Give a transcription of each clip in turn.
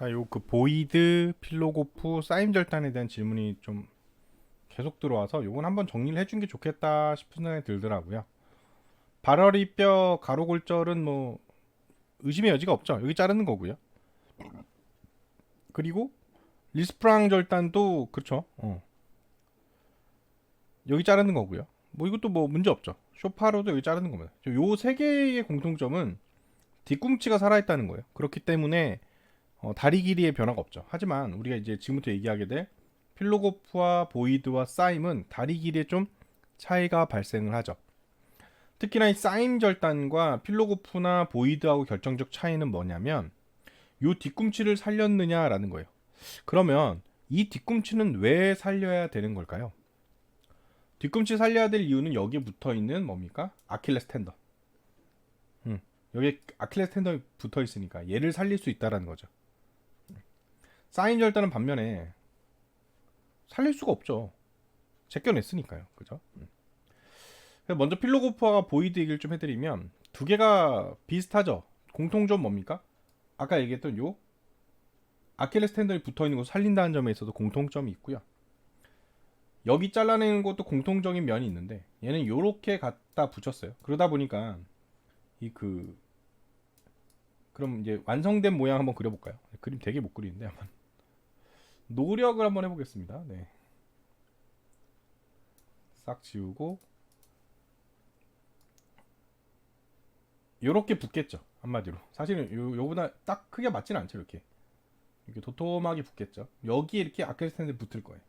자, 요 그 보이드, 필로고프, 사임 절단에 대한 질문이 좀 계속 들어와서 요건 한번 정리를 해준 게 좋겠다 싶은 생각이 들더라고요. 발어리 뼈 가로골절은 뭐 의심의 여지가 없죠. 여기 자르는 거고요. 그리고 리스프랑 절단도 그렇죠. 여기 자르는 거고요. 뭐 이것도 뭐 문제 없죠. 쇼파로도 여기 자르는 겁니다. 요 세 개의 공통점은 뒤꿈치가 살아있다는 거예요. 그렇기 때문에 다리 길이의 변화가 없죠. 하지만 우리가 이제 지금부터 얘기하게 될 필로고프와 보이드와 사임은 다리 길이에 좀 차이가 발생을 하죠. 특히나 이 사임 절단과 필로고프나 보이드하고 결정적 차이는 뭐냐면 요 뒤꿈치를 살렸느냐라는 거예요. 그러면 이 뒤꿈치는 왜 살려야 되는 걸까요? 뒤꿈치 살려야 될 이유는 여기에 붙어 있는 뭡니까? 아킬레스 텐더. 여기 아킬레스 텐더에 붙어 있으니까 얘를 살릴 수 있다라는 거죠. 사임 절단은 반면에 살릴 수가 없죠. 제껴냈으니까요. 그죠? 먼저 필로고프와 보이드 얘기를 좀 해드리면 두 개가 비슷하죠. 공통점 뭡니까? 아까 얘기했던 요 아킬레스 텐더에 붙어있는 거 살린다는 점에 있어서 공통점이 있고요. 여기 잘라내는 것도 공통적인 면이 있는데 얘는 요렇게 갖다 붙였어요. 그러다 보니까 그럼 이제 완성된 모양 한번 그려볼까요? 그림 되게 못 그리는데 한번 노력을 한번 해보겠습니다. 네. 싹 지우고 요렇게 붙겠죠. 한마디로 사실은 요보다 딱 크게 맞지는 않죠. 이렇게 도톰하게 붙겠죠. 여기에 이렇게 아킬레스 텐더에 붙을 거예요.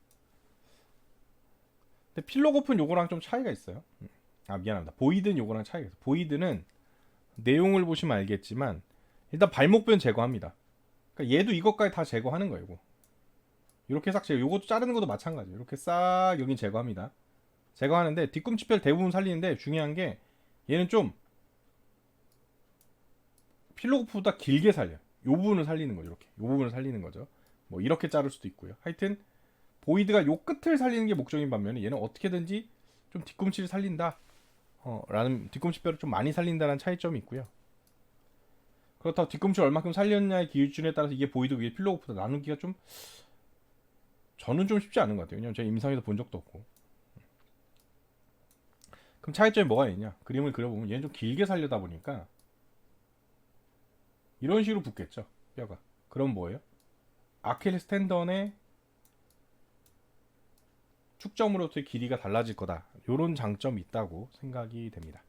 근데 필로고프는 요거랑 좀 차이가 있어요. 아, 미안합니다. 보이드는 요거랑 차이가 있어요. 보이드는 내용을 보시면 알겠지만 일단 발목뼈는 제거합니다. 그러니까 얘도 이것까지 다 제거하는 거예요. 이렇게 싹 제거. 요것도 자르는 것도 마찬가지예요. 이렇게 싹 여긴 제거합니다. 제거하는데 뒤꿈치뼈를 대부분 살리는데 중요한 게 얘는 좀 필로고프보다 길게 살려요. 요 부분을 살리는 거죠. 이렇게 요 부분을 살리는 거죠. 뭐 이렇게 자를 수도 있고요. 하여튼 보이드가 요 끝을 살리는 게 목적인 반면에 얘는 어떻게든지 좀 뒤꿈치를 살린다 라는, 뒤꿈치뼈를 좀 많이 살린다는 차이점이 있고요. 그렇다고 뒤꿈치를 얼마큼 살렸냐의 기준에 따라서 이게 보이드 위에 필로고프보다 나누기가 좀 저는 좀 쉽지 않은 것 같아요. 왜냐면 제가 임상에서 본 적도 없고. 그럼 차이점이 뭐가 있냐? 그림을 그려보면 얘는 좀 길게 살려다 보니까 이런 식으로 붙겠죠, 뼈가. 그럼 뭐예요? 아킬레스 텐던의 축점으로부터의 길이가 달라질 거다. 이런 장점이 있다고 생각이 됩니다.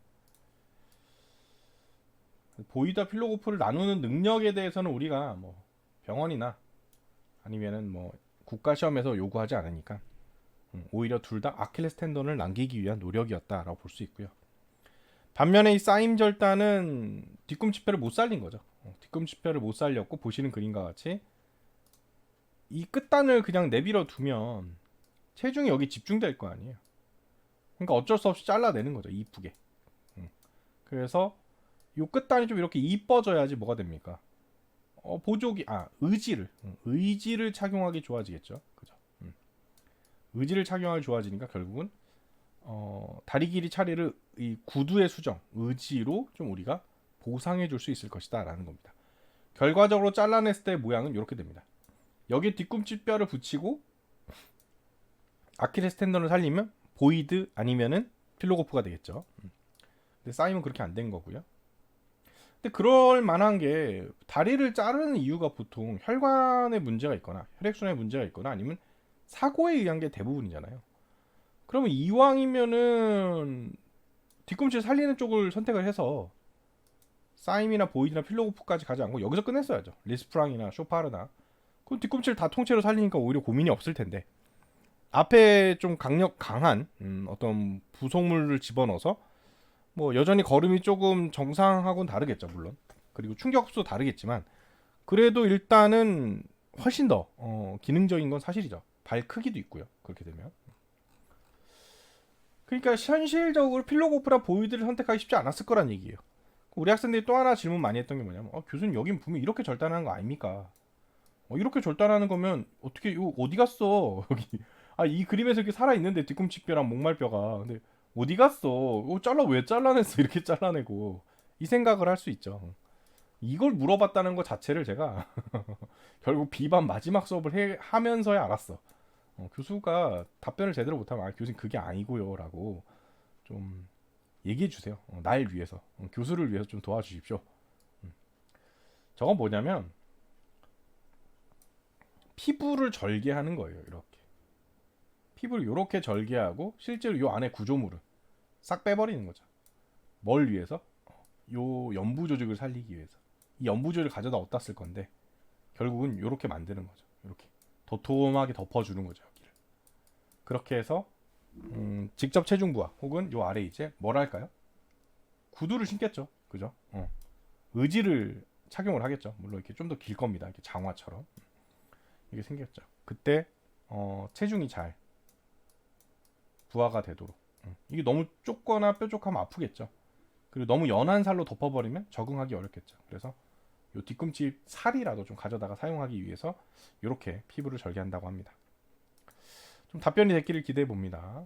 보이드와 필로고프를 나누는 능력에 대해서는 우리가 뭐 병원이나 아니면은 뭐 국가 시험에서 요구하지 않으니까 오히려 둘 다 아킬레스 텐던을 남기기 위한 노력이었다라고 볼 수 있고요. 반면에 이 사임 절단은 뒤꿈치뼈를 못 살린 거죠. 뒤꿈치뼈를 못 살렸고 보시는 그림과 같이 이 끝단을 그냥 내밀어 두면 체중이 여기 집중될 거 아니에요. 그러니까 어쩔 수 없이 잘라내는 거죠. 이쁘게. 그래서 이 끝단이 좀 이렇게 이뻐져야지 뭐가 됩니까? 보조기, 의지를 착용하기 좋아지겠죠. 그죠? 의지를 착용하기 좋아지니까 결국은 다리 길이 차례를 이 구두의 수정, 의지로 좀 우리가 보상해 줄 수 있을 것이다 라는 겁니다. 결과적으로 잘라냈을 때 모양은 이렇게 됩니다. 여기에 뒤꿈치 뼈를 붙이고 아킬레스 텐던을 살리면 보이드 아니면은 필로고프가 되겠죠. 근데 사임은 그렇게 안 된 거고요. 근데 그럴 만한 게 다리를 자르는 이유가 보통 혈관에 문제가 있거나 혈액순환에 문제가 있거나 아니면 사고에 의한 게 대부분이잖아요. 그러면 이왕이면은 뒤꿈치를 살리는 쪽을 선택을 해서 사임이나 보이드나 필로고프까지 가지 않고 여기서 끝냈어야죠. 리스프랑이나 쇼파르나. 그럼 뒤꿈치를 다 통째로 살리니까 오히려 고민이 없을 텐데 앞에 좀 강한 어떤 부속물을 집어넣어서 뭐 여전히 걸음이 조금 정상하고는 다르겠죠, 물론. 그리고 충격 흡수도 다르겠지만 그래도 일단은 훨씬 더 기능적인 건 사실이죠. 발 크기도 있고요. 그렇게 되면. 그러니까 현실적으로 필로고프라 보이드를 선택하기 쉽지 않았을 거란 얘기예요. 우리 학생들이 또 하나 질문 많이 했던 게 뭐냐면 교수님 여긴 분명 이렇게 절단하는 거 아닙니까? 이렇게 절단하는 거면 어떻게 이거 어디 갔어? 여기 이 그림에서 이렇게 살아 있는데 뒤꿈치뼈랑 목말뼈가 근데 어디 갔어? 왜 잘라냈어? 이렇게 잘라내고 이 생각을 할 수 있죠. 이걸 물어봤다는 것 자체를 제가 결국 비반 마지막 수업을 하면서야 알았어. 교수가 답변을 제대로 못하면 교수님 그게 아니고요라고 좀 얘기해 주세요. 날 위해서, 교수를 위해서 좀 도와주십시오. 저건 뭐냐면 피부를 절개하는 거예요. 이렇게 피부를 이렇게 절개하고 실제로 요 안에 구조물을 싹 빼버리는 거죠. 뭘 위해서? 요 연부 조직을 살리기 위해서. 이 연부 조직을 가져다 어디다 쓸 건데 결국은 이렇게 만드는 거죠. 이렇게 도톰하게 덮어주는 거죠. 여기를. 그렇게 해서 직접 체중 부하 혹은 요 아래 이제 뭘 할까요? 구두를 신겠죠. 그죠? 의지를 착용을 하겠죠. 물론 이렇게 좀 더 길 겁니다. 이렇게 장화처럼 이게 생겼죠. 그때 체중이 잘 부하가 되도록. 이게 너무 좁거나 뾰족하면 아프겠죠. 그리고 너무 연한 살로 덮어버리면 적응하기 어렵겠죠. 그래서 요 뒤꿈치 살이라도 좀 가져다가 사용하기 위해서 이렇게 피부를 절개한다고 합니다. 좀 답변이 됐기를 기대해 봅니다.